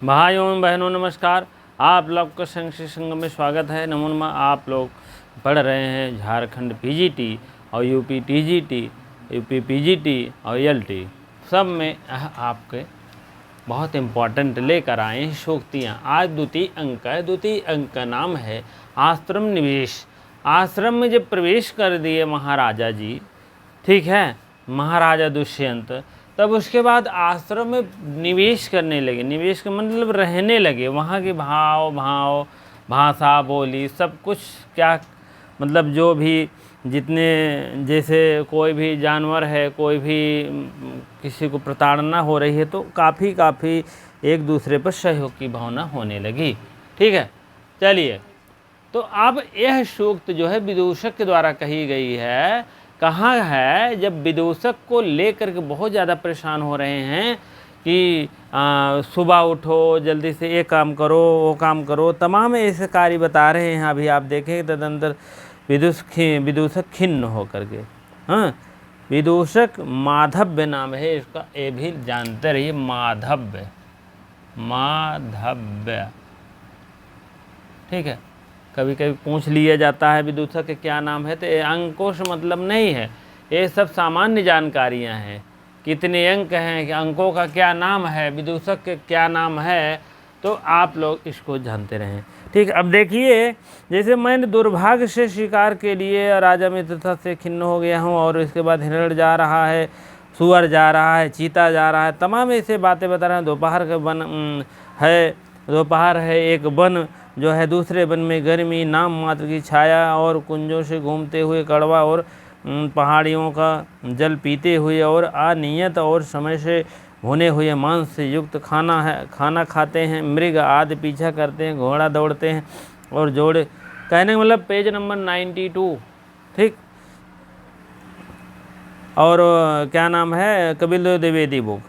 भाइयों एवं बहनों नमस्कार। आप लोग का संस्कृत संगम में स्वागत है। नमो नमः। आप लोग पढ़ रहे हैं झारखंड पीजीटी और यूपी टीजीटी, यूपी पीजीटी और एलटी, सब में आपके बहुत इम्पोर्टेंट लेकर आए हैं सूक्तियाँ। आज द्वितीय अंक है। द्वितीय अंक का नाम है आश्रम निवेश। आश्रम में जब प्रवेश कर दिए महाराजा जी, ठीक है, महाराजा दुष्यंत, तब उसके बाद आश्रम में निवेश करने लगे। निवेश का मतलब रहने लगे। वहाँ के भाषा बोली सब कुछ, क्या मतलब जो भी जितने, जैसे कोई भी जानवर है, कोई भी किसी को प्रताड़ना हो रही है तो काफ़ी एक दूसरे पर सहयोग की भावना होने लगी। ठीक है, चलिए। तो अब यह सूक्त जो है विदूषक के द्वारा कही गई है। कहाँ है? जब विदूषक को लेकर के बहुत ज़्यादा परेशान हो रहे हैं कि सुबह उठो, जल्दी से ये काम करो, वो काम करो, तमाम ऐसे कार्य बता रहे हैं। अभी आप देखें तदनंतर विदूषक खिन्न होकर के, हाँ, विदूषक माधव्य नाम है इसका, ये भी जानते रहिए। माधव्य, ठीक है। कभी कभी पूछ लिया जाता है विदूषक के क्या नाम है, तो अंकों से मतलब नहीं है, ये सब सामान्य जानकारियां हैं। कितने अंक हैं, कि अंकों का क्या नाम है, विदूषक के क्या नाम है, तो आप लोग इसको जानते रहें। ठीक। अब देखिए, जैसे मैंने दुर्भाग्य से शिकार के लिए राजा मित्रता से खिन्न हो गया हूँ, और इसके बाद हिरण जा रहा है, सुअर जा रहा है, चीता जा रहा है, तमाम ऐसे बातें बता रहे हैं। दोपहर का वन है, दोपहर है, एक वन जो है, दूसरे वन में गर्मी, नाम मात्र की छाया, और कुंजों से घूमते हुए कड़वा, और पहाड़ियों का जल पीते हुए, और अनियत और समय से भुने हुए मांस से युक्त खाना खाते हैं। मृग आदि पीछा करते हैं, घोड़ा दौड़ते हैं और जोड़े। कहने का मतलब पेज नंबर 92, ठीक। और क्या नाम है, कपिल द्विवेदी बुक।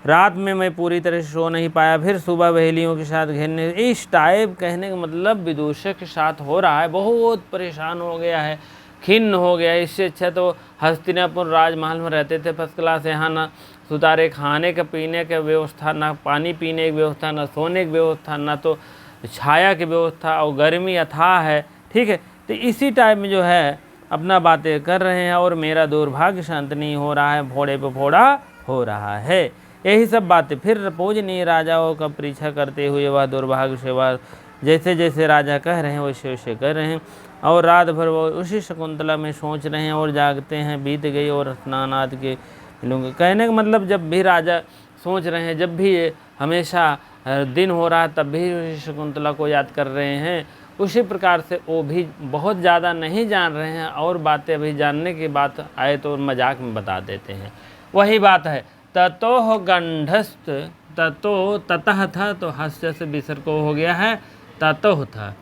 रात में मैं पूरी तरह से सो नहीं पाया, फिर सुबह बहेलियों के साथ घेरने, इस टाइप। कहने का मतलब विदूषक के साथ हो रहा है, बहुत परेशान हो गया है, खिन्न हो गया। इससे अच्छा तो हस्तिनापुर राजमहल में रहते थे, फर्स्ट क्लास। यहाँ ना सुतारे खाने का पीने का व्यवस्था, ना पानी पीने की व्यवस्था, ना सोने की व्यवस्था, ना तो छाया की व्यवस्था, और गर्मी अथाह है। ठीक है, तो इसी टाइप में जो है अपना बातें कर रहे हैं, और मेरा दुर्भाग्य शांत नहीं हो रहा है, फोड़े पे फोड़ा हो रहा है। यही सब बातें। फिर पूजनीय राजाओं का परीक्षा करते हुए वह दुर्भाग्य से वह जैसे जैसे राजा कह रहे हैं वैसे वैसे कर रहे हैं, और रात भर वो उसी शकुंतला में सोच रहे हैं, और जागते हैं। बीत गई और स्नान आदि के लोग। कहने का मतलब जब भी राजा सोच रहे हैं, जब भी हमेशा दिन हो रहा है, तब भी उसी शकुंतला को याद कर रहे हैं। उसी प्रकार से वो भी बहुत ज़्यादा नहीं जान रहे हैं, और बातें अभी जानने की बात आए तो मजाक में बता देते हैं। वही बात है, ततो गंढस्थ, ततो ततः था तो हास्य से विसर्ग को हो गया है, ततो था।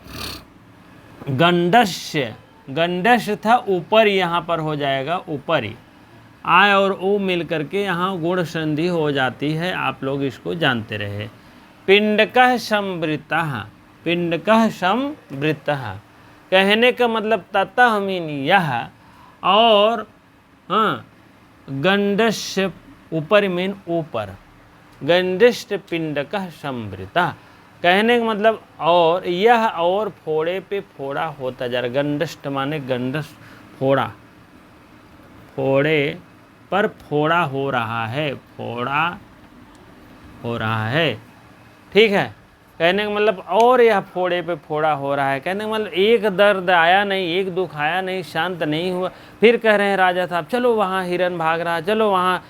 गंडस्य, गंडस्य था ऊपर, यहाँ पर हो जाएगा ऊपरी। आय और ओ मिल करके यहाँ गुण संधि हो जाती है, आप लोग इसको जानते रहे। पिंडकः संवृतः, पिंडकः संवृतः, कहने का मतलब ततः मीन यह, और हाँ, गंडस्य ऊपर मीन ऊपर, गंडिष्ट पिंडकः संवृतः, कहने का मतलब और यह, और फोड़े पे फोड़ा होता जा रहा। गंडष्ट माने गंडष्ट, फोड़ा, फोड़े पर फोड़ा हो रहा है, फोड़ा हो रहा है। ठीक है, कहने का मतलब और यह फोड़े पे फोड़ा हो रहा है। कहने का मतलब एक दर्द आया नहीं, एक दुख आया नहीं, शांत नहीं हुआ। फिर कह रहे हैं राजा साहब, चलो वहाँ हिरन भाग रहा है, चलो वहाँ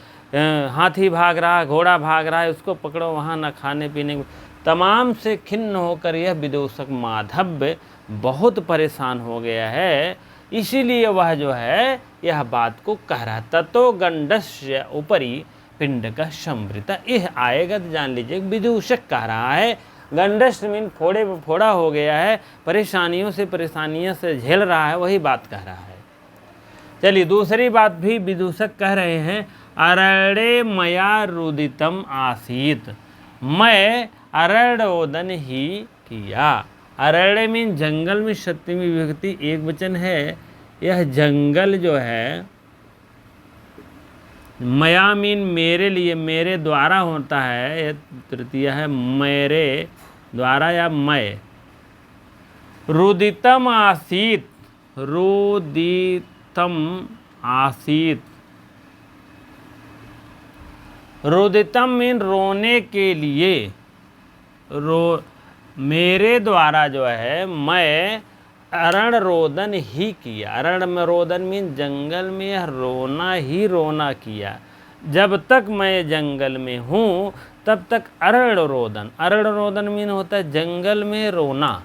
हाथी भाग रहा है, घोड़ा भाग रहा है, उसको पकड़ो, वहाँ ना खाने पीने। तमाम से खिन्न होकर यह विदूषक माधव्य बहुत परेशान हो गया है। इसीलिए वह जो है यह बात को कह रहा है। ततो गंडस्य ऊपरी पिंडकः संवृतः, यह आएगा तो जान लीजिए विदूषक कह रहा है। गंडस मीन फोड़े पे फोड़ा हो गया है, परेशानियों से झेल रहा है, वही बात कह रहा है। चलिए, दूसरी बात भी विदूषक कह रहे हैं। अरण्ये मया रुदितम आसीत, मैं अरण्योदन ही किया। अरण्य मीन जंगल में सप्तमी विभक्ति एक वचन है। यह जंगल जो है, मया मीन मेरे लिए, मेरे द्वारा होता है, ये तृतीय है, मेरे द्वारा या मैं। रुदितम आसीत, रुदितम आसीत, रुदितम मीन रोने के लिए, मेरे द्वारा जो है मैं अरण रोदन ही किया। अरण में रोदन मीन जंगल में रोना ही रोना किया। जब तक मैं जंगल में हूँ तब तक अरण रोदन, अरण रोदन मीन होता है जंगल में रोना।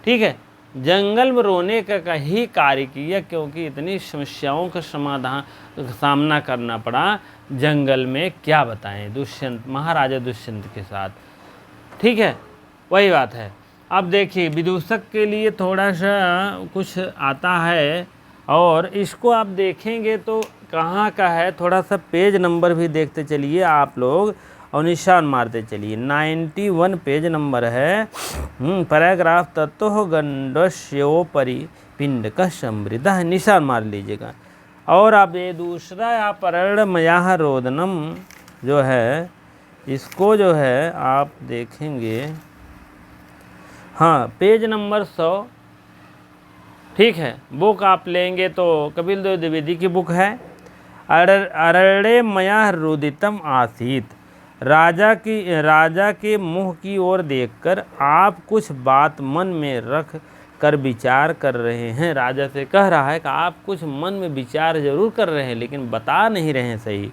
ठीक है, जंगल में रोने का ही कार्य किया, क्योंकि इतनी समस्याओं का सामना करना पड़ा जंगल में, क्या बताएं, दुष्यंत, महाराजा दुष्यंत के साथ। ठीक है, वही बात है। अब देखिए विदूषक के लिए थोड़ा सा कुछ आता है, और इसको आप देखेंगे तो कहाँ का है, थोड़ा सा पेज नंबर भी देखते चलिए आप लोग और निशान मारते चलिए। 91 पेज नंबर है। पैराग्राफ तत्व गंडस्योपरि पिंडकः समृद्धः, निशान मार लीजिएगा। और अब ये दूसरा आप अरणमयः रोदनम जो है, इसको जो है आप देखेंगे, हाँ पेज नंबर 100। ठीक है, बुक आप लेंगे तो कपिल देव द्विवेदी की बुक है। अरणमयः रुदितम आसीत, राजा के मुंह की ओर देखकर आप कुछ बात मन में रख कर विचार कर रहे हैं। राजा से कह रहा है कि आप कुछ मन में विचार जरूर कर रहे हैं लेकिन बता नहीं रहे हैं सही।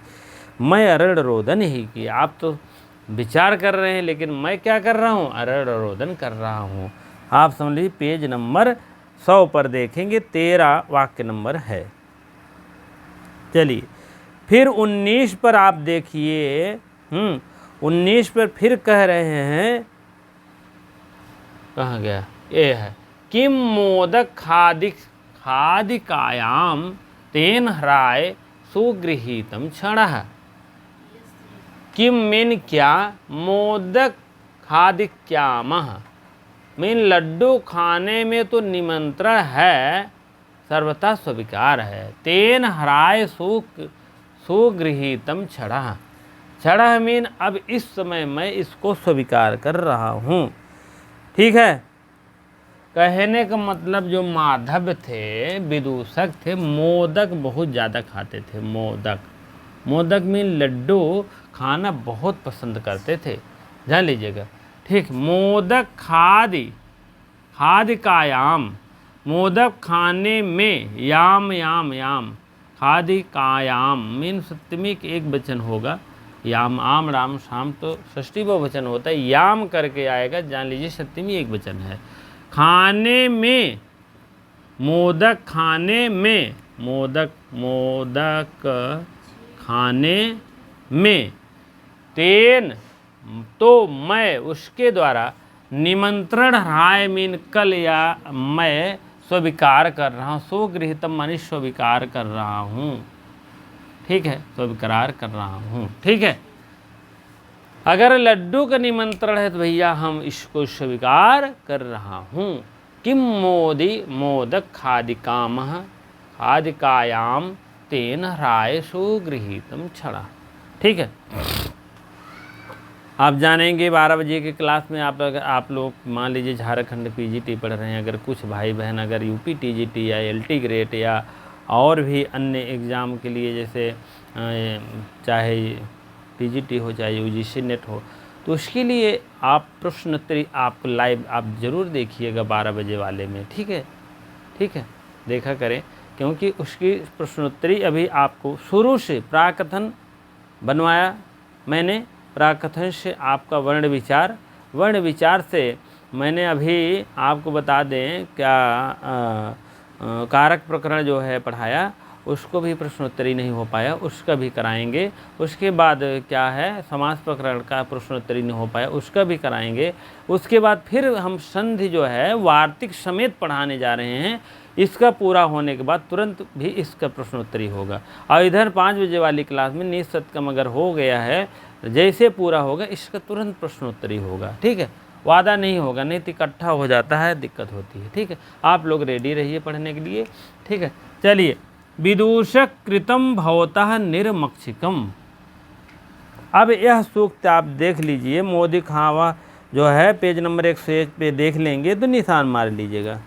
मैं अरण रोदन ही की, आप तो विचार कर रहे हैं लेकिन मैं क्या कर रहा हूँ, अरण रोदन कर रहा हूँ। आप समझ लीजिए पेज नंबर 100 पर देखेंगे, 13 वाक्य नंबर है। चलिए फिर 19 पर आप देखिए। 19 पर फिर कह रहे हैं, कहाँ गया, ये है, किम मोदक खादिकायाम तेन हराय सुगृहीतम क्षणः। किम मीन क्या, मोदक खादिक्यामः मीन लड्डू खाने में तो निमंत्रण है, सर्वथा स्वीकार है। तेन हराय सुगृहीतम क्षणः, क्षणः मीन अब इस समय मैं इसको स्वीकार कर रहा हूँ। ठीक है, कहने का मतलब जो माधव थे, विदूषक थे, मोदक बहुत ज़्यादा खाते थे। मोदक, मोदक मीन लड्डू खाना बहुत पसंद करते थे, जान लीजिएगा। ठीक, मोदक खादिकायाम, मोदक खाने में, याम याम याम, खादिकायाम मीन सप्तमी के एक वचन होगा, याम आम राम शाम तो षष्ठी बहुवचन होता है, याम करके आएगा, जान लीजिए सप्तमी एक वचन है। खाने में, मोदक खाने में, मोदक खाने में, तेन तो मैं उसके द्वारा, निमंत्रण राय मीन कल या मैं स्वीकार कर रहा हूँ, सुगृहीतम मानी स्वीकार कर रहा हूँ। ठीक है, स्वीकार कर रहा हूँ। ठीक है, अगर लड्डू का निमंत्रण है तो भैया हम इसको स्वीकार कर रहा हूँ। किम मोदक खादिकामः खादिकायाम तेन राय सुगृहीतम क्षणः। ठीक है, आप जानेंगे 12 बजे के क्लास में। आप लोग मान लीजिए झारखंड पीजीटी पढ़ रहे हैं, अगर कुछ भाई बहन अगर यूपी टीजीटी या एलटी ग्रेड या और भी अन्य एग्ज़ाम के लिए, जैसे चाहे टीजीटी हो चाहे यूजीसी नेट हो, तो उसके लिए आप प्रश्नोत्तरी आप लाइव आप ज़रूर देखिएगा 12 बजे वाले में। ठीक है, ठीक है, देखा करें, क्योंकि उसकी प्रश्नोत्तरी अभी आपको शुरू से प्राकथन बनवाया मैंने, प्राकथन से आपका वर्ण विचार से मैंने अभी आपको बता दें क्या कारक प्रकरण जो है पढ़ाया, उसको भी प्रश्नोत्तरी नहीं हो पाया, उसका भी कराएंगे। उसके बाद क्या है, समास प्रकरण का प्रश्नोत्तरी नहीं हो पाया, उसका भी कराएंगे। उसके बाद फिर हम संधि जो है वार्तिक समेत पढ़ाने जा रहे हैं। इसका पूरा होने के बाद तुरंत भी इसका प्रश्नोत्तरी होगा। और इधर 5 बजे वाली क्लास में निज सत्कम अगर हो गया है, जैसे पूरा होगा इसका तुरंत प्रश्नोत्तरी होगा। ठीक है, वादा नहीं होगा, नहीं तो इकट्ठा हो जाता है, दिक्कत होती है। ठीक है, आप लोग रेडी रहिए पढ़ने के लिए। ठीक है, चलिए विदूषक कृतम भवतः निर्मक्षिकम। अब यह सूक्त आप देख लीजिए, मोदी खावा जो है पेज नंबर 101 पे देख लेंगे तो निशान मार लीजिएगा।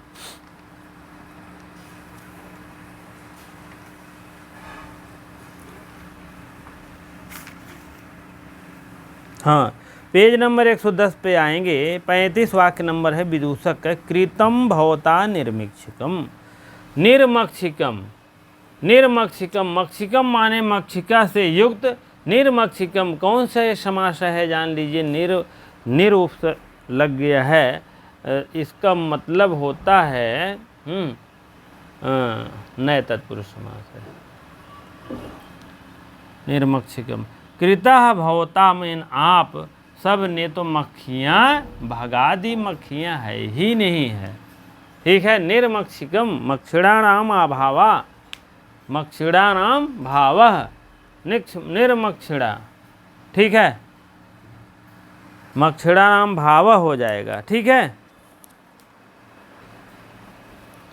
हाँ, पेज नंबर 110 पे आएंगे, 35 वाक्य नंबर है विदूषक का, कृतम भवता निर्मक्षिकम। निर्मक्षिकम, निर्मक्षिकम, मक्षिकम माने मक्षिका से युक्त, निर्मक्षिकम कौन सा समास है जान लीजिए, निरुपसर्ग लग गया है, इसका मतलब होता है नए तत्पुरुष समास है। निर्मक्षिकम, कृतः भवता में आप सब ने तो मक्खियाँ भगा दी, मक्खियाँ है ही नहीं है। ठीक है, निर्मक्षिकम, मक्षिणानाम अभावा, मक्षिणानाम भावः निर्मक्षिणा। ठीक है, मक्षिणानाम भावः हो जाएगा। ठीक है,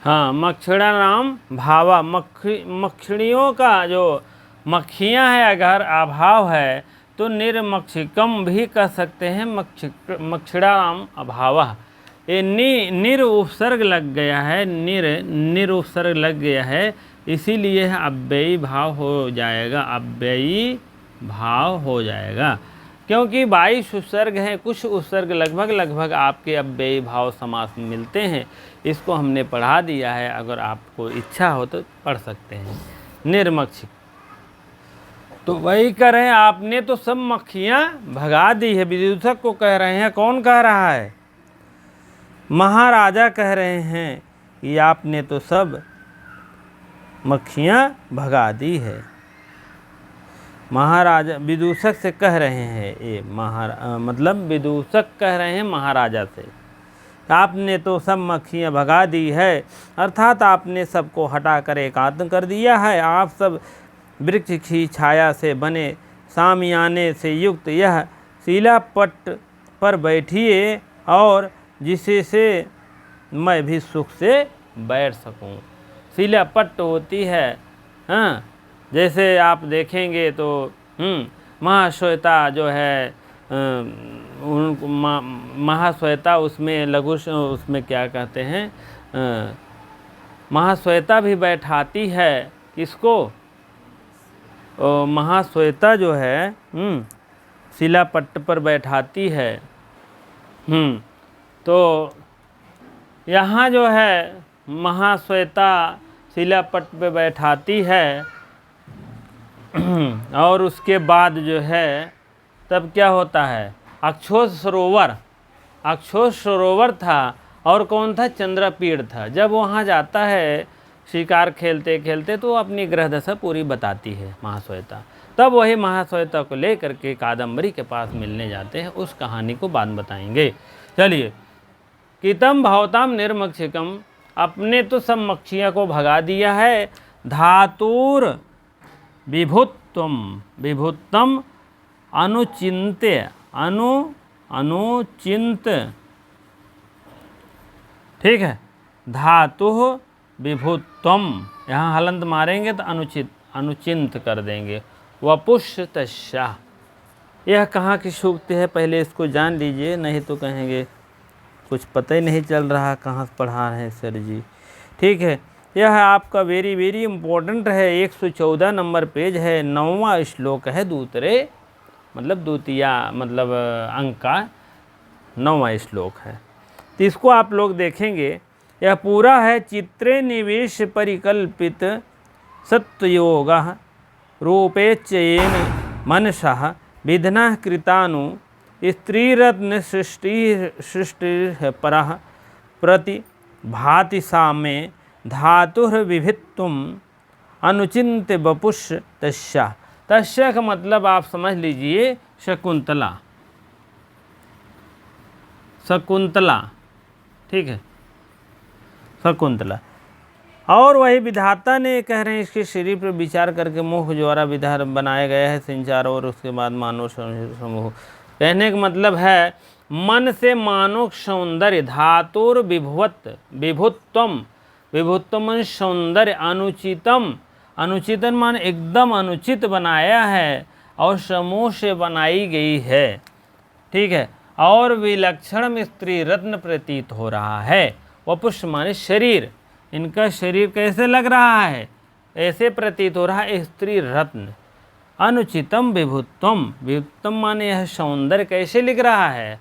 हाँ, मक्षिणानाम भावा, मक्षिणियों का जो मक्खियाँ हैं अगर अभाव है तो निर्मक्षिकम भी कह सकते हैं, मक्षिणानाम अभावः। ये निर उपसर्ग लग गया है, निर उपसर्ग लग गया है, इसीलिए अव्ययी भाव हो जाएगा, अव्ययी भाव हो जाएगा, क्योंकि 22 उपसर्ग हैं, कुछ उपसर्ग लगभग आपके अव्ययी भाव समास में मिलते हैं। इसको हमने पढ़ा दिया है, अगर आपको इच्छा हो तो पढ़ सकते हैं। निर्मक्षिक तो वही कह रहे हैं, आपने तो सब मक्खियाँ भगा दी है। विदूषक को कह रहे हैं, कौन कह रहा है? महाराजा कह रहे हैं कि आपने तो सब मक्खियाँ भगा दी है। महाराजा विदूषक से कह रहे हैं, ये मतलब विदूषक कह रहे हैं महाराजा से, आपने तो सब मक्खियाँ भगा दी है, अर्थात आपने सबको हटाकर एकात्म कर दिया है। आप सब वृक्ष की छाया से बने सामियाने से युक्त यह शिलापट्ट पर बैठिए, और जिसे से मैं भी सुख से बैठ सकूं। शिलापट्ट होती है, हाँ, जैसे आप देखेंगे तो महाश्वेता जो है, महाश्वेता उसमें लघु उसमें क्या कहते हैं, महाश्वेता भी बैठाती है किसको? महाश्वेता जो है शिलापट्ट पर बैठाती है। तो यहाँ जो है महाश्वेता शिलापट्ट पे बैठाती है, और उसके बाद जो है तब क्या होता है, अक्षोष सरोवर था, और कौन था? चंद्रपीड़ था। जब वहाँ जाता है शिकार खेलते खेलते तो अपनी ग्रह दशा पूरी बताती है महाश्वेता। तब वही महाश्वेता को लेकर के कादम्बरी के पास मिलने जाते हैं, उस कहानी को बाद बताएंगे। चलिए, कितम भावताम निर्मक्षिकम, अपने तो सब मक्खियाँ को भगा दिया है। धातुर विभुत्तम अनुचिंत, ठीक है, धातु विभुत्तम, यहाँ हलंत मारेंगे तो अनुचिंत कर देंगे। वपुष्टस्या, यह कहाँ की सूक्ति है, पहले इसको जान लीजिए, नहीं तो कहेंगे कुछ पता ही नहीं चल रहा कहाँ से पढ़ा रहे हैं सर जी। ठीक है, यह आपका वेरी वेरी इम्पोर्टेंट है, 114 नंबर पेज है, 9वां श्लोक है, दूसरे मतलब द्वितीया मतलब अंक का 9वां श्लोक है। तो इसको आप लोग देखेंगे, यह पूरा है। चित्रे निवेश परिकल्पित सत्वयोग रूपेच्येन मनसः विधना कृतानु स्त्रीरत्न सृष्टि परः प्रति भाति सामे धातुर्विभित्तुम अनुचिंत वपुष तस्या। तस्या का मतलब आप समझ लीजिए शकुंतला, शकुंतला, ठीक है, शकुंतला। और वही विधाता ने कह रहे हैं इसके शरीर पर विचार करके मोह द्वारा विधार बनाया गया है संचार, और उसके बाद मानव समूह। कहने का मतलब है मन से मानव सौंदर्य, धातुर विभुत्तम, विभुत्तम सौंदर्य, अनुचितम अनुचितन मान एकदम अनुचित बनाया है और समूह से बनाई गई है, ठीक है। और विलक्षण स्त्री रत्न प्रतीत हो रहा है। वपुष माने शरीर, इनका शरीर कैसे लग रहा है, ऐसे प्रतीत हो रहा है स्त्री रत्न। अनुचितम विभुत्वम, विभुत्वम माने यह सौंदर्य कैसे लिख रहा है,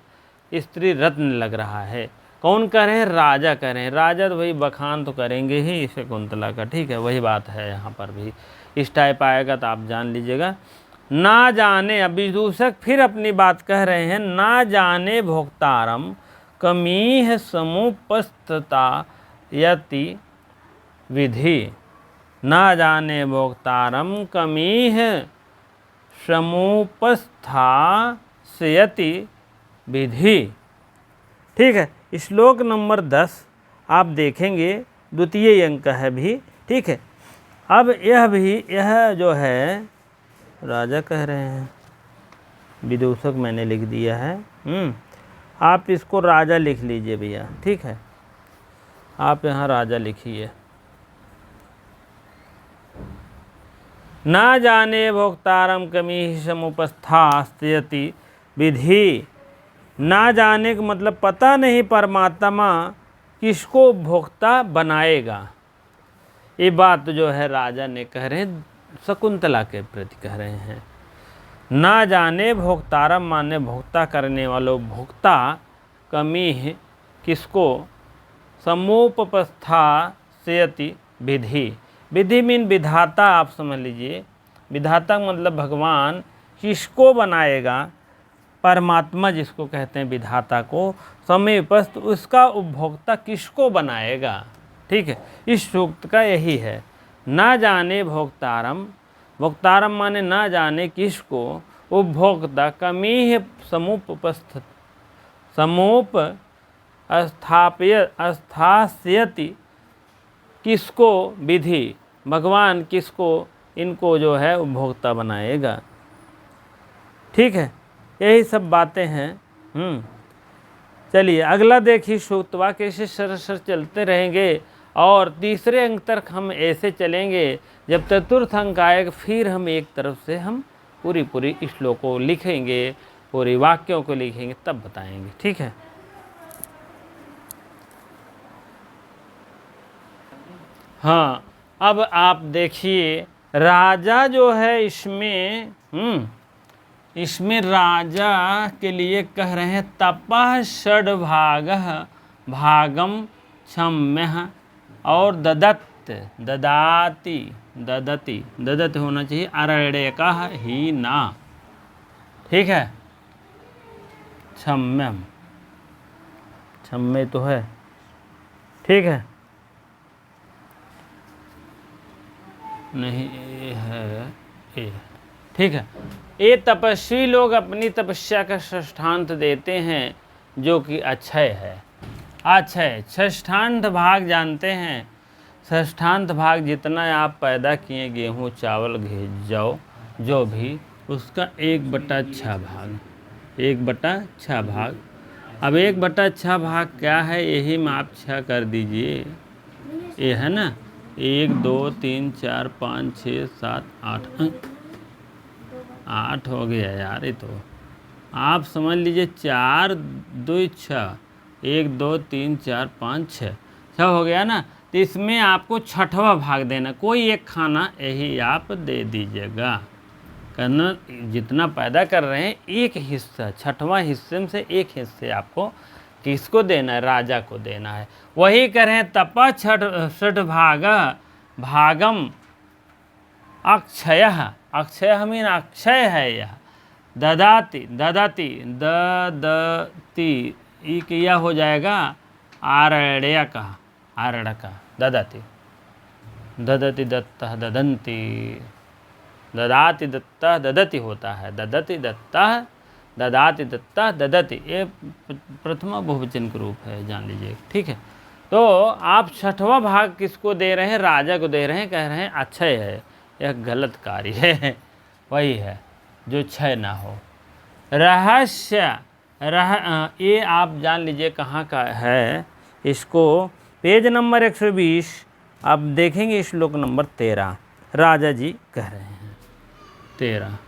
स्त्री रत्न लग रहा है। कौन कह रहे हैं, राजा कह रहे हैं। राजा तो भाई बखान तो करेंगे ही शकुंतला का, ठीक है, वही बात है यहाँ पर भी। इस टाइप आएगा तो आप जान लीजिएगा। ना जाने, अब विदूषक फिर अपनी बात कह रहे हैं, ना जाने भोक्तारम कमीह समुपस्थता यति विधि। ना जाने भोक्तारम कमीह समुपस्थास्यति विधि, ठीक है। श्लोक नंबर 10 आप देखेंगे, द्वितीय अंक है भी, ठीक है। अब यह जो है राजा कह रहे हैं, विदूषक मैंने लिख दिया है, आप इसको राजा लिख लीजिए भैया, ठीक है। आप यहाँ राजा लिखिए। ना जाने भोक्तारम कमीह समुपस्थास्यति विधि। ना जाने का मतलब पता नहीं परमात्मा किसको भोक्ता बनाएगा। ये बात जो है राजा ने कह रहे हैं, शकुंतला के प्रति कह रहे हैं। ना जाने भोक्तारम माने भोक्ता करने वालों, भोक्ता कमीह किसको, समुपस्थास्यति विधि। विधि मीन विधाता, आप समझ लीजिए। विधाता मतलब भगवान किसको बनाएगा, परमात्मा जिसको कहते हैं विधाता को, समीपस्थ उसका उपभोक्ता किसको बनाएगा, ठीक है। इस सूक्त का यही है। ना जाने भोक्तारम, भोक्तारम माने ना जाने किसको, उपभोक्ता कमीह समुप स्थास्यति किसको विधि, भगवान किसको, इनको जो है उपभोक्ता बनाएगा, ठीक है। यही सब बातें हैं। चलिए अगला देखिए, सूक्त वाक्य ऐसे सरसर चलते रहेंगे और तीसरे अंक तक हम ऐसे चलेंगे। जब चतुर्थ अंक आएगा फिर हम एक तरफ से हम पूरी श्लोक को लिखेंगे, पूरी वाक्यों को लिखेंगे, तब बताएंगे, ठीक है। हाँ, अब आप देखिए राजा जो है इसमें राजा के लिए कह रहे हैं तपः षड्भागः भागम क्षम्यः और ददति होना चाहिए, अरण्यकः ही ना, ठीक है। क्षम्य तो है, ठीक है, नहीं ये है, ये ठीक है। ये तपस्वी लोग अपनी तपस्या का षष्ठांत देते हैं जो कि अक्षय है। अक्षय षष्ठांत भाग जानते हैं, षष्ठांत भाग जितना आप पैदा किए, गेहूँ चावल जाओ जो भी, उसका 1/6 भाग, 1/6 भाग। अब 1/6 भाग क्या है, यही में आप 6 कर दीजिए, ये है ना, 1 2 3 4 5 6 7 8 हो गया यार। ये तो आप समझ लीजिए 4 2 6, 1 2 3 4 5 6 हो गया ना। तो इसमें आपको 6वां भाग देना, कोई एक खाना यही आप दे दीजिएगा। करना जितना पैदा कर रहे हैं एक हिस्सा, 6वां हिस्से में से एक हिस्से आपको किसको देना है, राजा को देना है। वही करें तप षड्भाग भागम अक्षय, अक्षय मीन अक्षय है यह। ददाति यह हो जाएगा आरण्यक, आरण्यक ददाति दत्तः ददन्ति, ददाति दत्तः ददति होता है, ददति दत्तः ददाति दत्तः ददति, ये प्रथमा बहुवचन का रूप है, जान लीजिए, ठीक है। तो आप 6वां भाग किसको दे रहे हैं, राजा को दे रहे हैं, कह रहे हैं अक्षय है, यह गलत कार्य है, वही है जो क्षय ना हो। रहस्य ये आप जान लीजिए कहाँ का है, इसको पेज नंबर 120 आप देखेंगे, श्लोक नंबर 13। राजा जी कह रहे हैं। 13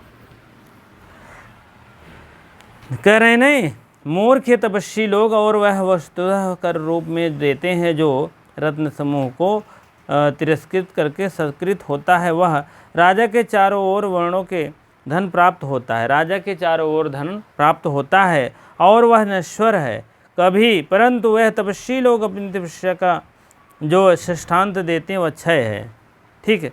कह रहे नहीं, मूर्ख तपस्वी लोग और वह वस्तुतः कर रूप में देते हैं जो रत्न समूह को तिरस्कृत करके सत्कृत होता है, वह राजा के चारों ओर वर्णों के धन प्राप्त होता है। राजा के चारों ओर धन प्राप्त होता है और वह नश्वर है कभी, परंतु वह तपस्वी लोग अपनी तपस्या का जो श्रेष्ठांत देते हैं वह क्षय है। ठीक है,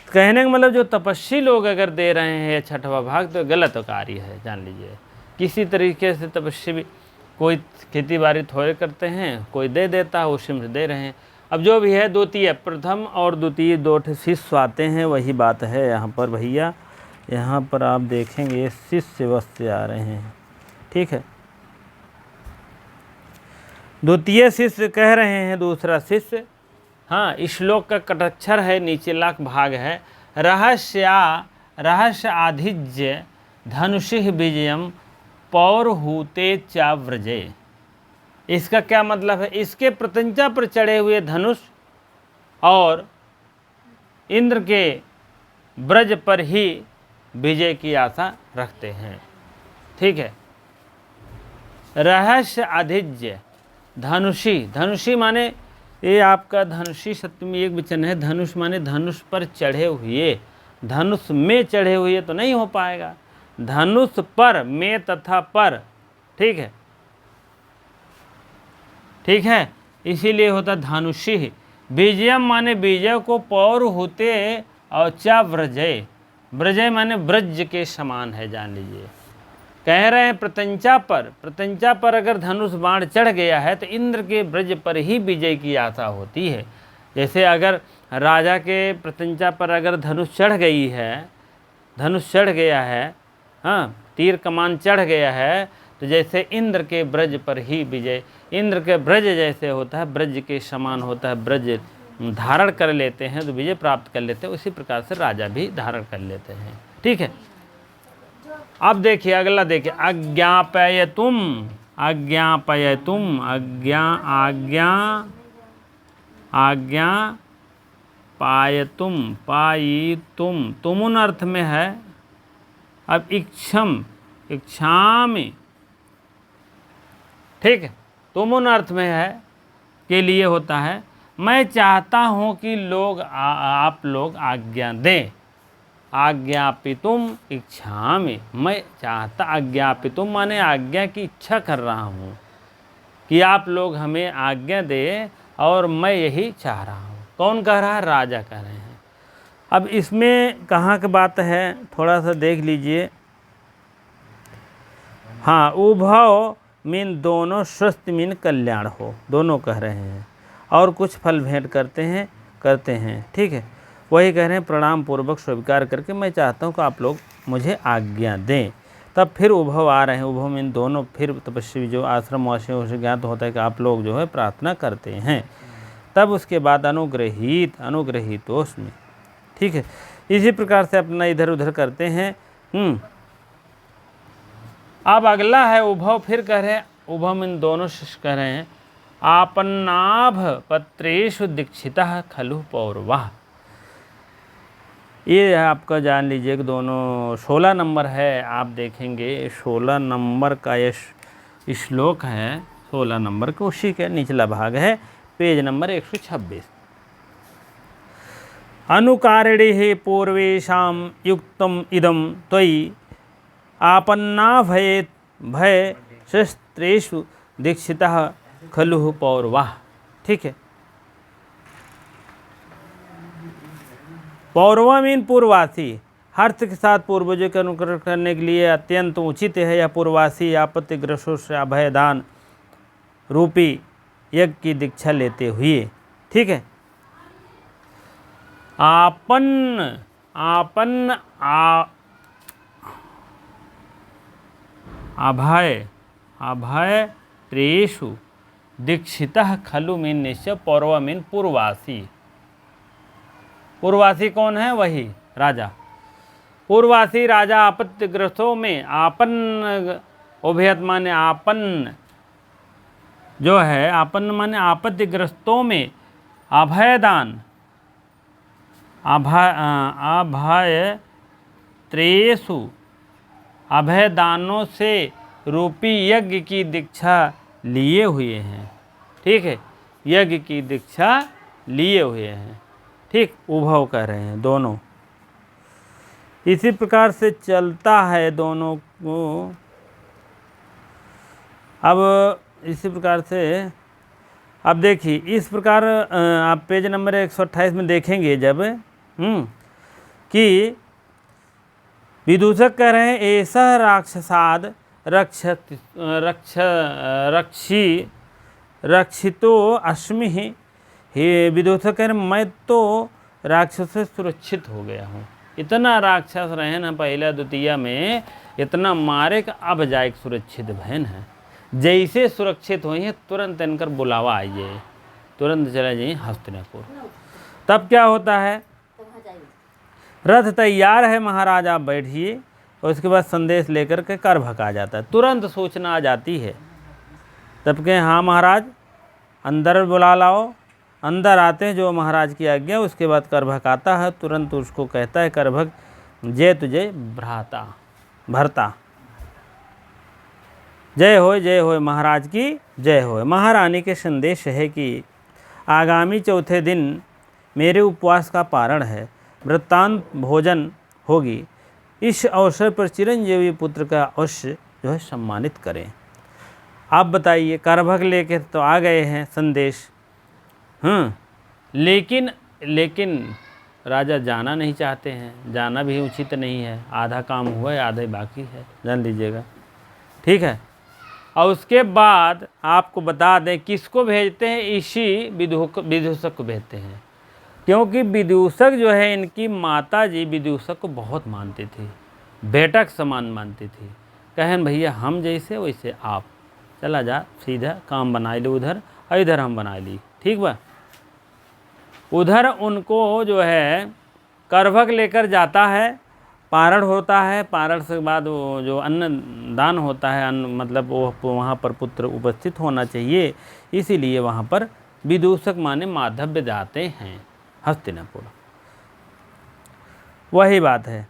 कहने का मतलब जो तपस्वी लोग अगर दे रहे हैं 6वां भाग तो गलत कार्य है, जान लीजिए। किसी तरीके से तपस्वी कोई खेती बाड़ी थोड़े करते हैं, कोई दे देता है, उसी में दे रहे हैं। अब जो भी है द्वितीय, प्रथम और द्वितीय 2 शिष्य आते हैं, वही बात है यहाँ पर भैया। यहाँ पर आप देखेंगे शिष्य वस्य आ रहे हैं। ठीक है, द्वितीय शिष्य कह रहे हैं, दूसरा शिष्य। हाँ, श्लोक का कटक्षर है, नीचे लाख भाग है। रहस्य आधिज्य धनुषि विजयम पौरहूते चा व्रजे। इसका क्या मतलब है? इसके प्रत्यंचा पर चढ़े हुए धनुष और इंद्र के ब्रज पर ही विजय की आशा रखते हैं। ठीक है, रहस्य आधिज्य धनुषी, धनुषी माने ये आपका धनुषी सप्तमी एक वचन है। धनुष माने धनुष पर चढ़े हुए, धनुष में चढ़े हुए तो नहीं हो पाएगा, धनुष पर, में तथा पर। ठीक है, ठीक है, इसीलिए होता धनुषी। विजयम माने विजय को, पौर होते और चा व्रजय, व्रजय माने ब्रज के समान है, जान लीजिए। कह रहे हैं प्रत्यंचा पर, प्रत्यंचा पर अगर धनुष बाण चढ़ गया है तो इंद्र के ब्रज पर ही विजय की आशा होती है। जैसे अगर राजा के प्रत्यंचा पर अगर धनुष चढ़ गई है, धनुष चढ़ गया है, हाँ, तीर कमान चढ़ गया है, तो जैसे इंद्र के ब्रज पर ही विजय, इंद्र के ब्रज जैसे होता है, ब्रज के समान होता है, ब्रज धारण कर लेते हैं तो विजय प्राप्त कर लेते हैं, उसी प्रकार से राजा भी धारण कर लेते हैं। ठीक है, अब देखिए अगला, देखिए आज्ञापयतुम, आज्ञापयतुम, आज्ञा पायतुम, पायितुम, तुमुन अर्थ में है। अब इक्षम, इक्षामि, ठीक है, तुमुन अर्थ में है, के लिए होता है। मैं चाहता हूँ कि लोग आप लोग आज्ञा दें। आज्ञापितुम इच्छामि, मैं चाहता, आज्ञापितुम माने आज्ञा की इच्छा कर रहा हूँ कि आप लोग हमें आज्ञा दें, और मैं यही चाह रहा हूँ। कौन कह रहा है? राजा कह रहे हैं। अब इसमें कहाँ की बात है, थोड़ा सा देख लीजिए। हाँ, उभव मीन दोनों, स्वस्थ मीन कल्याण हो, दोनों कह रहे हैं, और कुछ फल भेंट करते हैं। ठीक है, वही कह रहे हैं प्रणाम पूर्वक स्वीकार करके मैं चाहता हूँ कि आप लोग मुझे आज्ञा दें। तब फिर उभव आ रहे हैं, उभव मीन दोनों, फिर तपस्वी जो आश्रमवासियों से ज्ञात होता है कि आप लोग जो है प्रार्थना करते हैं। तब उसके बाद अनुग्रहित, अनुग्रहितोस्मि। ठीक है, इसी प्रकार से अपना इधर उधर करते हैं। अब अगला है उभव, फिर कह रहे हैं, उभव मीन दोनों शिष्य कह रहे हैं, आपन्नाभ पत्रेषु दीक्षितः खलु पौरवः। ये आपका जान लीजिए कि दोनों 16 नंबर है, आप देखेंगे 16 नंबर का ये श्लोक है, 16 नंबर का, उसी का निचला भाग है, पेज नंबर 126। अनुकारिणे पूर्वेशां युक्तम इदम त्वयि आपन्ना भय शस्त्रेषु दीक्षितः खलु पौरवः। ठीक है, पौरवा मीन पूर्ववासी, हर्ष के साथ पूर्वजों का अनुकरण करने के लिए अत्यंत उचित है यह पूर्ववासी आपत्तिग्रस्तों से अभयदान रूपी यज्ञ की दीक्षा लेते हुए। ठीक है, अभय त्रेषु दीक्षितः खलु मीन निश्चय, पौरवा मीन पूर्ववासी। पूर्ववासी कौन है? वही राजा। पूर्ववासी राजा आपत्तिग्रस्तों में, आपन उभयत माने आपन जो है, आपन माने आपत्तिग्रस्तों में अभयदान, अभय त्रेषु अभयदानों से रूपी यज्ञ की दीक्षा लिए हुए हैं। ठीक है, यज्ञ की दीक्षा लिए हुए हैं। ठीक, उभव कह रहे हैं दोनों। इसी प्रकार से चलता है दोनों को। अब इसी प्रकार से अब देखिए, इस प्रकार आप पेज नंबर 128 में देखेंगे जब कि विदूषक कह रहे हैं ऐसा राक्षसाद रक्षितो अस्मि। हे विदूषक कह रहे मैं तो राक्षस से सुरक्षित हो गया हूँ। इतना राक्षस रहे न पहला द्वितीय में, इतना मारे का अब जाए सुरक्षित बहन है। जैसे सुरक्षित हुई हैं तुरंत इनकर बुलावा आइए, तुरंत चले जाइए हस्तिनापुर। तब क्या होता है, रथ तैयार है महाराज आप बैठिए, और उसके बाद संदेश लेकर के करभक आ जाता है। तुरंत सूचना आ जाती है। तब के हाँ महाराज अंदर बुला लाओ। अंदर आते हैं जो महाराज की आज्ञा। उसके बाद करभक आता है, तुरंत उसको कहता है करभक जय तुझे भरता, जय होय महाराज की जय होय। महारानी के संदेश है कि आगामी चौथे दिन मेरे उपवास का पारण है, वृत्तांत भोजन होगी। इस अवसर पर चिरंजीवी पुत्र का अवश्य जो है सम्मानित करें। आप बताइए, करभक लेके तो आ गए हैं संदेश, लेकिन राजा जाना नहीं चाहते हैं। जाना भी उचित नहीं है, आधा काम हुआ है आधा ही बाकी है, जान लीजिएगा। ठीक है, और उसके बाद आपको बता दें किसको भेजते हैं, इसी विदूषक को भेजते हैं। क्योंकि विदूषक जो है इनकी माता जी विदूषक को बहुत मानती थी, बेटा के समान मानती थी। कहें भैया हम जैसे वैसे आप, चला जा सीधा काम बना ली उधर, और इधर हम बना ली। ठीक बा, उधर उनको जो है करभक लेकर जाता है, पारण होता है। पारण से बाद वो जो अन्नदान होता है, अन्न मतलब वो वहाँ पर पुत्र उपस्थित होना चाहिए, इसीलिए वहाँ पर विदूषक माने माधव्य जाते हैं हस्तिनापुर। वही बात है,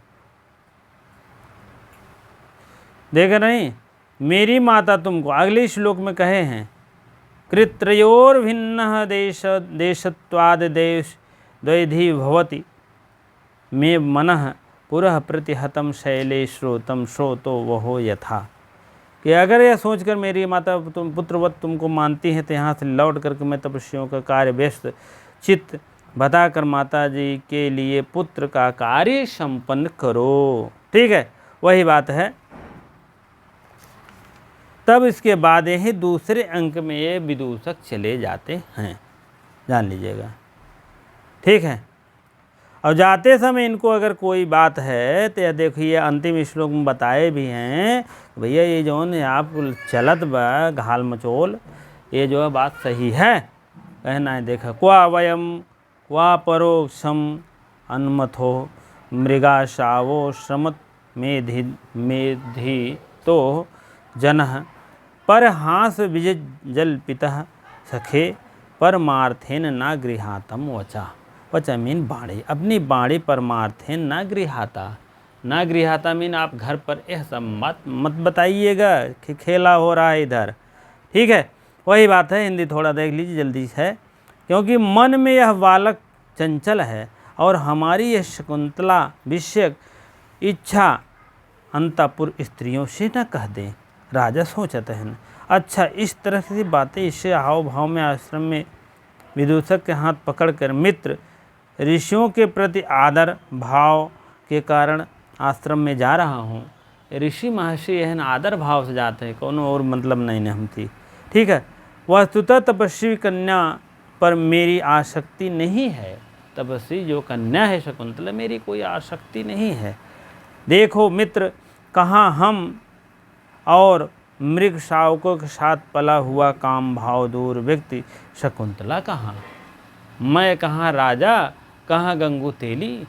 देख नहीं, मेरी माता तुमको अगले श्लोक में कहे हैं कृत्रयोर भिन्न देशत्वाद देश द्वैधि भवति मे मनः पुरः प्रतिहतम शैले श्रोतम श्रोतो वहो यथा। कि अगर यह सोचकर मेरी माता तुम पुत्रवत तुमको मानती हैं तो यहाँ से लौट करके मैं तपस्वियों का कार्य व्यस्त चित्त बताकर माता जी के लिए पुत्र का कार्य संपन्न करो। ठीक है, वही बात है। तब इसके बाद यही दूसरे अंक में ये विदूषक चले जाते हैं, जान लीजिएगा। ठीक है, और जाते समय इनको अगर कोई बात है तो यह देखिए अंतिम श्लोक में बताए भी हैं भैया ये जो है आप चलत बा घाल मचोल, ये जो है बात सही है। कहना है देखा क्वा वयम क्वा परोक्षम अन्मथो मृगा शावो श्रमत मेधि तो जनः पर हास विजय जल्पितः सखे परमार्थेन न गृहातम वचा मीन बाणी। अपनी बाणी परमार्थेन न गृहाता मीन आप घर पर यह सब मत बताइएगा कि खेला हो रहा है इधर। ठीक है, वही बात है। हिंदी थोड़ा देख लीजिए जल्दी से, क्योंकि मन में यह बालक चंचल है और हमारी यह शकुंतला विषयक इच्छा अंतपुर स्त्रियों से न कह दें। राजा सोचते हैं अच्छा इस तरह से बातें, इससे हाव भाव में आश्रम में विदूषक के हाथ पकड़कर मित्र ऋषियों के प्रति आदर भाव के कारण आश्रम में जा रहा हूँ। ऋषि महर्षि यह आदर भाव से जाते हैं, कोनो और मतलब नहीं हम थी। ठीक है, वस्तुतः तपस्वी कन्या पर मेरी आसक्ति नहीं है। तपस्वी जो कन्या है शकुंतला, मेरी कोई आसक्ति नहीं है। देखो मित्र, कहाँ हम और मृग शावकों के साथ पला हुआ काम भाव दूर व्यक्ति शकुंतला कहाँ, मैं कहाँ राजा, कहाँ गंगू तेली,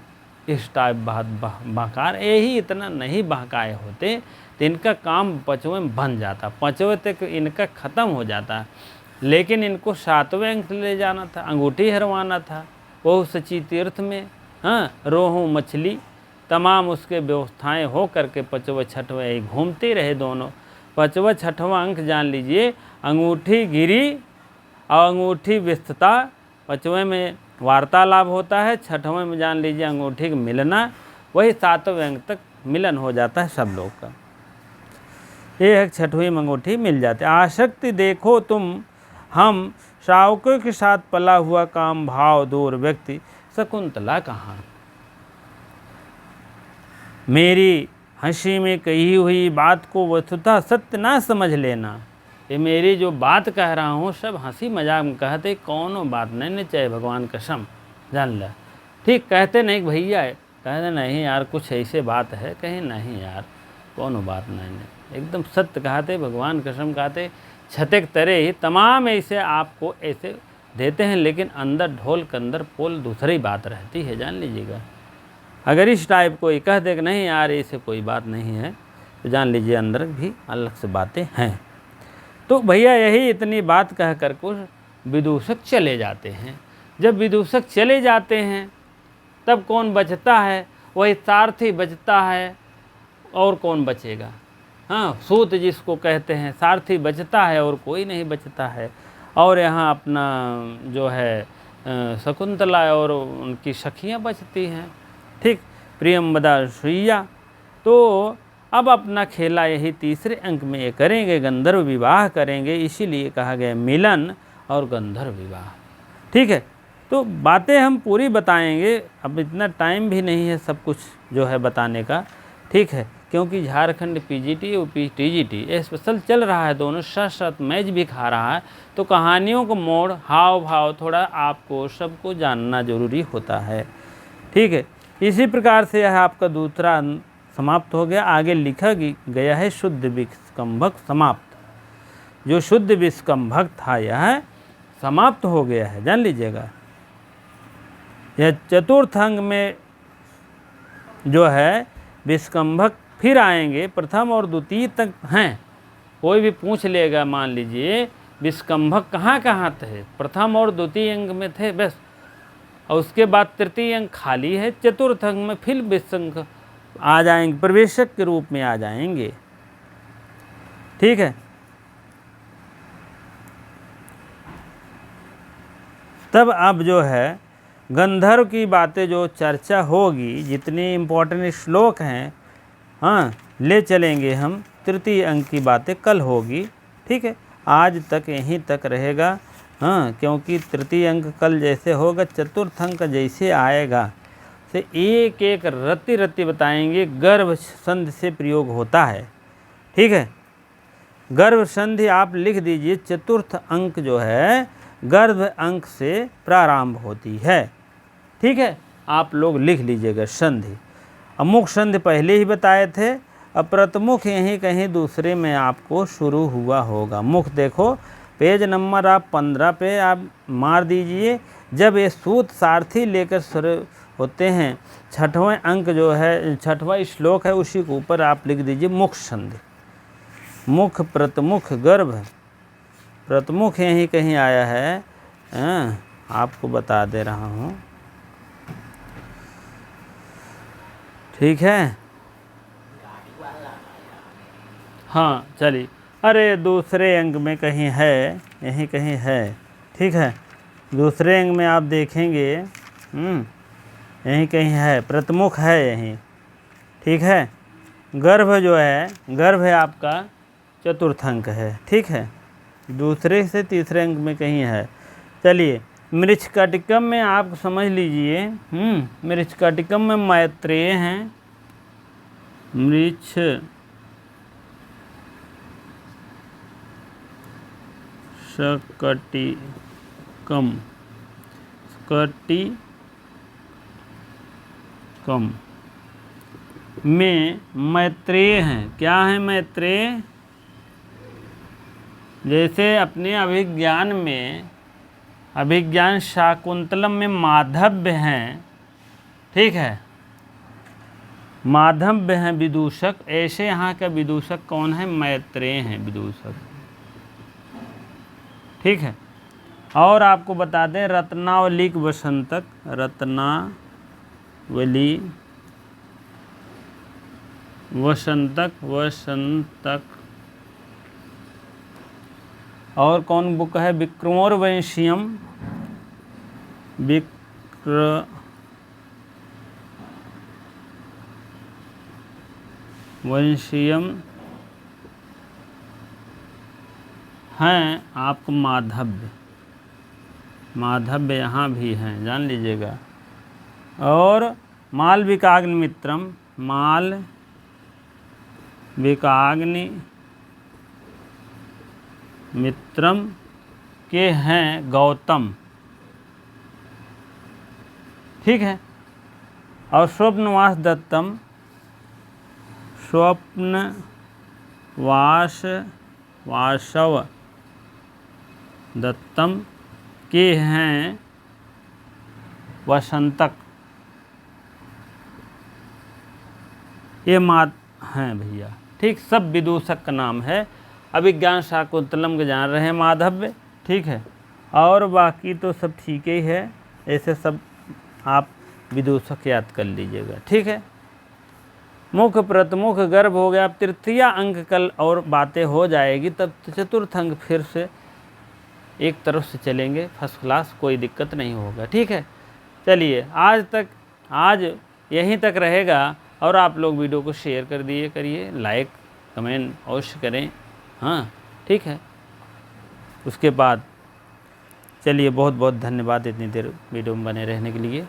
इस टाइप बात बहकार। यही इतना नहीं बहकाए होते तो इनका काम 5वें में बन जाता, 5वें तक इनका ख़त्म हो जाता। लेकिन इनको 7वें अंक ले जाना था, अंगूठी हरवाना था, वो सची तीर्थ में। हाँ, रोहू मछली तमाम उसके व्यवस्थाएं हो करके पाँचवा छठवा यही घूमते रहे दोनों। पाँचवा छठवां अंक जान लीजिए, अंगूठी गिरी और अंगूठी विस्तता। पाँचवें में वार्तालाप होता है, छठवें में जान लीजिए अंगूठी का मिलना, वही सातवें अंक तक मिलन हो जाता है सब लोग का। ये है छठवीं अंगूठी मिल जाती है। आसक्ति देखो तुम हम शावकों के साथ पला हुआ काम भाव दूर व्यक्ति शकुंतला कहाँ। मेरी हंसी में कही हुई बात को वस्तुतः सत्य ना समझ लेना। ये मेरी जो बात कह रहा हूँ सब हंसी मजाक में कहते, कौनो बात नहीं चाहिए भगवान कसम जान ला। ठीक कहते नहीं भैया, कहते नहीं यार कुछ ऐसे बात है, कहीं नहीं यार कौनो बात नहीं, एकदम सत्य कहते, भगवान कसम कहते। छते के तरह ही तमाम ऐसे आपको ऐसे देते हैं, लेकिन अंदर ढोल के अंदर पोल दूसरी बात रहती है, जान लीजिएगा। अगर इस टाइप कोई कह दे कि नहीं यार ऐसे कोई बात नहीं है, तो जान लीजिए अंदर भी अलग से बातें हैं। तो भैया यही इतनी बात कह कर को विदूषक चले जाते हैं। जब विदूषक चले जाते हैं तब कौन बचता है? वही सारथी बचता है, और कौन बचेगा? हाँ, सूत जिसको कहते हैं, सारथी बचता है और कोई नहीं बचता है। और यहाँ अपना जो है शकुंतला और उनकी सखियाँ बचती हैं। ठीक, प्रियंवदा सुइया। तो अब अपना खेला यही तीसरे अंक में ये करेंगे, गंधर्व विवाह करेंगे, इसीलिए कहा गया मिलन और गंधर्व विवाह। ठीक है, तो बातें हम पूरी बताएंगे, अब इतना टाइम भी नहीं है सब कुछ जो है बताने का। ठीक है, क्योंकि झारखंड पीजीटी और टीजीटी स्पेशल चल रहा है, दोनों साथ साथ मैच भी खा रहा है, तो कहानियों को मोड़ हाव भाव थोड़ा आपको सबको जानना जरूरी होता है। ठीक है, इसी प्रकार से यह आपका दूसरा समाप्त हो गया। आगे लिखा गया है शुद्ध विस्कंभक समाप्त। जो शुद्ध विस्कंभक था यह समाप्त हो गया है, जान लीजिएगा। यह चतुर्थ अंग में जो है विस्कंभक फिर आएंगे, प्रथम और द्वितीय तक हैं। कोई भी पूछ लेगा, मान लीजिए विस्कंभक कहाँ कहाँ थे, प्रथम और द्वितीय अंग में थे बस, और उसके बाद तृतीय अंग खाली है। चतुर्थ अंग में फिर विस्कंभक आ जाएंगे, प्रवेशक के रूप में आ जाएंगे। ठीक है, तब अब जो है गंधर्व की बातें जो चर्चा होगी, जितनी इम्पोर्टेंट श्लोक हैं, हाँ ले चलेंगे हम। तृतीय अंक की बातें कल होगी। ठीक है, आज तक यहीं तक रहेगा। हाँ, क्योंकि तृतीय अंक कल जैसे होगा, चतुर्थ अंक जैसे आएगा से एक एक रत्ती रत्ती बताएंगे। गर्भ संधि से प्रयोग होता है। ठीक है, गर्भ संधि आप लिख दीजिए। चतुर्थ अंक जो है गर्भ अंक से प्रारंभ होती है। ठीक है, आप लोग लिख लीजिएगा संधि। अमुख संधि पहले ही बताए थे, अब प्रतमुख यहीं कहीं दूसरे में आपको शुरू हुआ होगा। मुख देखो, पेज नंबर आप 15 पे आप मार दीजिए। जब ये सूत सारथी लेकर शुरू होते हैं, छठवें अंक जो है, छठवां श्लोक है, उसी के ऊपर आप लिख दीजिए मुख संधि। मुख प्रतमुख गर्भ, प्रतमुख यहीं कहीं आया है। आपको बता दे रहा हूँ। ठीक है, हाँ चलिए। अरे दूसरे अंग में कहीं है, यहीं कहीं है। ठीक है, दूसरे अंग में आप देखेंगे, यहीं कहीं है, प्रतमुख है यहीं। ठीक है, गर्भ जो है, गर्भ है आपका चतुर्थ अंक है। ठीक है, दूसरे से तीसरे अंक में कहीं है। चलिए, मृच्छकटिकम में आप समझ लीजिए। मृच्छकटिकम में मैत्रेय हैं। मृच्छकटिकम में मैत्रेय हैं। क्या है मैत्रेय? जैसे अपने अभिज्ञान शाकुंतलम में माधव्य हैं। ठीक है, माधव्य हैं विदूषक। ऐसे यहाँ का विदूषक कौन है? मैत्रेय हैं विदूषक। ठीक है, और आपको बता दें रत्नावलिक वसंतक, रत्नावलिक वली, वसंतक। और कौन बुक है? विक्रमोर्वशीयम, विक्रमोर्वशीयम हैं आपको माधव्य, माधव्य यहाँ भी हैं, जान लीजिएगा। और मालविकाग्नि मित्रम, मालविकाग्नि मित्रम के हैं गौतम, ठीक है। और स्वप्नवास दत्तम, वासव दत्तम के हैं वसंतक। ये मात हैं भैया, ठीक। सब विदूषक का नाम है। अभिज्ञान शाकुंतलम के जान रहे हैं माधव्य, ठीक है। और बाकी तो सब ठीक ही है, ऐसे सब आप विदूषक याद कर लीजिएगा, ठीक है। मुख प्रतमुख गर्भ हो गया। अब तृतीय अंक कल और बातें हो जाएगी, तब चतुर्थ अंक फिर से एक तरफ से चलेंगे फर्स्ट क्लास, कोई दिक्कत नहीं होगा, ठीक है। चलिए आज यहीं तक रहेगा। और आप लोग वीडियो को शेयर कर दिए करिए, लाइक कमेंट अवश्य करें, हाँ ठीक है। उसके बाद चलिए, बहुत बहुत धन्यवाद इतनी देर वीडियो में बने रहने के लिए।